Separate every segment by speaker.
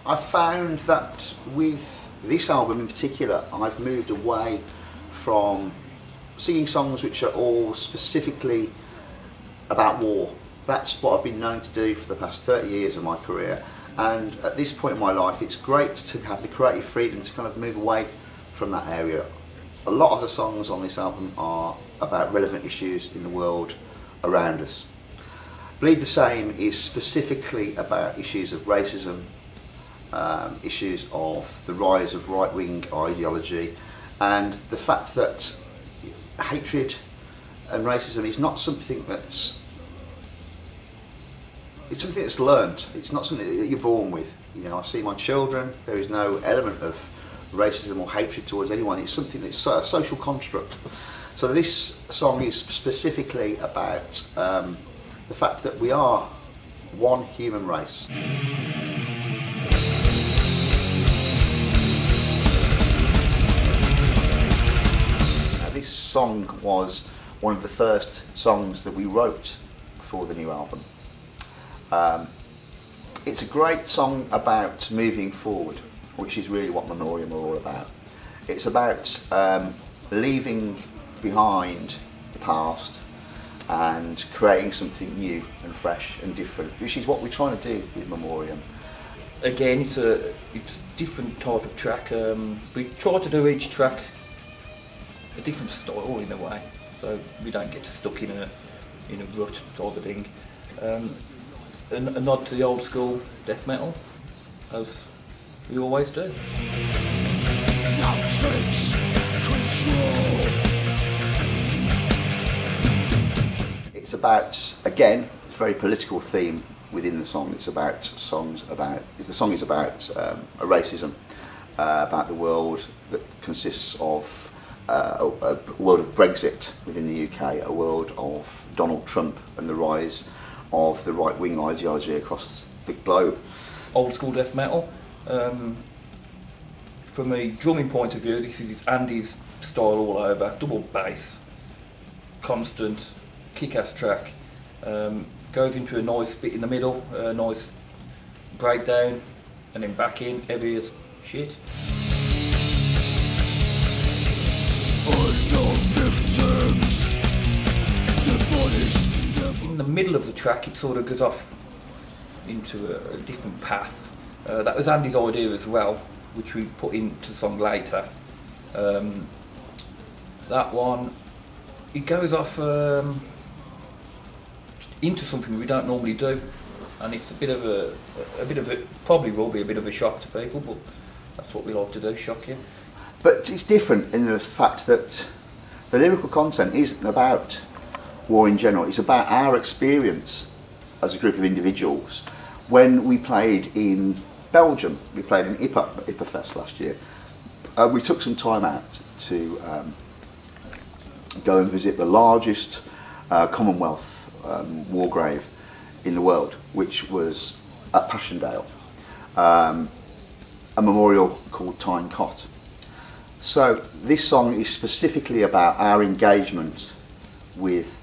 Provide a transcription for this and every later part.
Speaker 1: I've found that with this album in particular, I've moved away from singing songs which are all specifically about war. That's what I've been known to do for the past 30 years of my career, and at this point in my life it's great to have the creative freedom to kind of move away from that area. A lot of the songs on this album are about relevant issues in the world around us. Bleed the Same is specifically about issues of racism, issues of the rise of right-wing ideology, and the fact that hatred and racism is not something that's learned. It's not something that you're born with. You know, I see my children, there is no element of racism or hatred towards anyone. It's something that's a social construct. So this song is specifically about the fact that we are one human race. Now, this song was one of the first songs that we wrote for the new album. It's a great song about moving forward, which is really what Memoriam are all about. It's about leaving behind the past and creating something new and fresh and different, which is what we're trying to do with Memoriam.
Speaker 2: Again, it's a different type of track. We try to do each track a different style in a way, so we don't get stuck in a rut type of thing. A nod to the old school death metal, as we always do.
Speaker 3: Now takes control.
Speaker 1: It's about, again, it's a very political theme within the song. The song is about a racism, about the world that consists of a world of Brexit within the UK, a world of Donald Trump and the rise of the right-wing ideology across the globe.
Speaker 2: Old school death metal. From a drumming point of view, this is Andy's style all over. Double bass, constant, kick-ass track. Goes into a nice bit in the middle, a nice breakdown, and then back in, heavy as shit. In the middle of the track, it sort of goes off into a different path. That was Andy's idea as well, which we put into the song later. That one, it goes off into something we don't normally do, and it's a bit of a probably will be a bit of a shock to people, but that's what we like to do, shock you.
Speaker 1: But it's different in the fact that the lyrical content isn't about war in general. It's about our experience as a group of individuals. When we played in Belgium, we played in IPA Fest last year, we took some time out to go and visit the largest Commonwealth war grave in the world, which was at Passchendaele, a memorial called Tyne Cot. So this song is specifically about our engagement with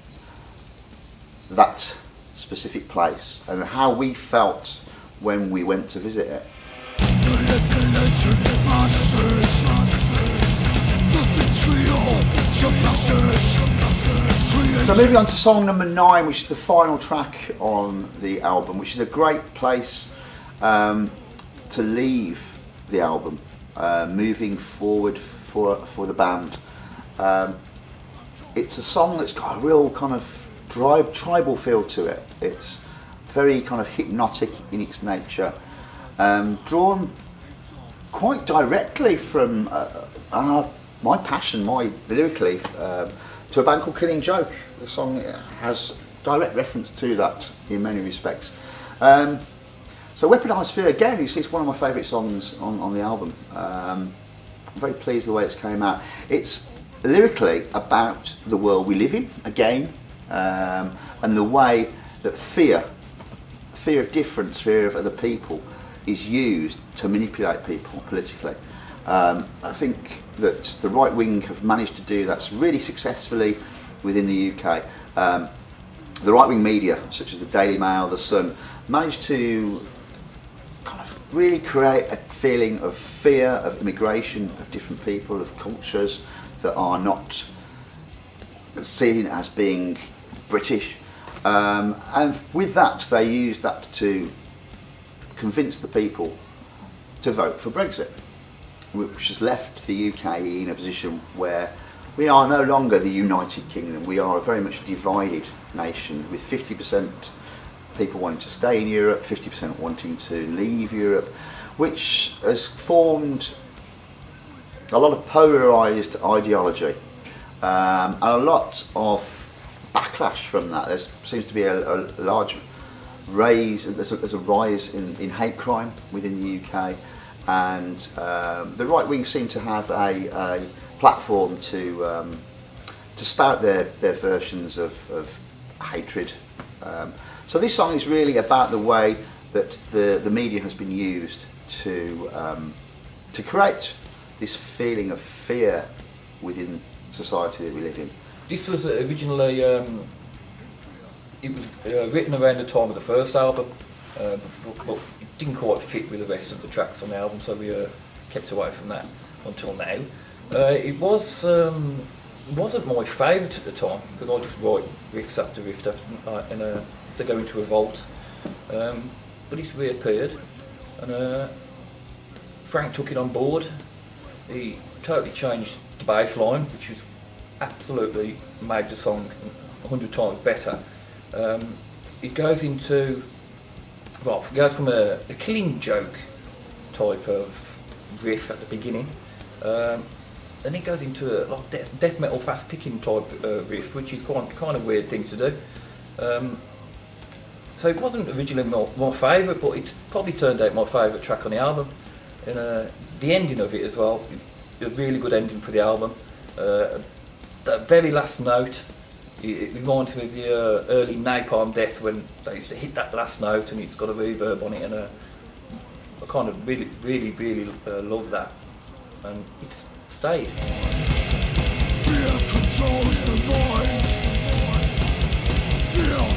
Speaker 1: that specific place and how we felt when we went to visit it. So moving on to song number 9, which is the final track on the album, which is a great place to leave the album, moving forward for the band. It's a song that's got a real kind of tribal feel to it. It's very kind of hypnotic in its nature, drawn quite directly from my passion, lyrically, to a band called Killing Joke. The song has direct reference to that in many respects. So Weaponized Fear, again, it's one of my favourite songs on the album. I'm very pleased with the way it's came out. It's lyrically about the world we live in, again, and the way that fear of difference, fear of other people, is used to manipulate people politically. I think that the right wing have managed to do that really successfully within the UK. The right wing media, such as the Daily Mail, the Sun, managed to kind of really create a feeling of fear, of immigration, of different people, of cultures that are not seen as being British. And with that, they use that to convince the people to vote for Brexit, which has left the UK in a position where we are no longer the United Kingdom. We are a very much divided nation, with 50% people wanting to stay in Europe, 50% wanting to leave Europe, which has formed a lot of polarised ideology and a lot of backlash from that. There seems to be a large rise, there's a rise in hate crime within the UK, and the right wing seem to have a platform to spout their versions of hatred. So this song is really about the way that the media has been used to create this feeling of fear within society that we live in.
Speaker 2: This was originally, it was written around the time of the first album, but it didn't quite fit with the rest of the tracks on the album, so we kept away from that until now. It wasn't my favourite at the time, because I just write riffs after riff and they go into a vault. But it's reappeared, and Frank took it on board. He totally changed the bass line, which was absolutely made the song 100 times better. It goes into, well, it goes from a killing joke type of riff at the beginning, then it goes into a like death metal fast picking type riff, which is kind of weird thing to do. So it wasn't originally my favourite, but it's probably turned out my favourite track on the album. And the ending of it as well, a really good ending for the album. The very last note, it reminds me of the early Napalm Death, when they used to hit that last note and it's got a reverb on it, and I kind of really love that, and it's stayed.
Speaker 3: Fear controls the mind. Fear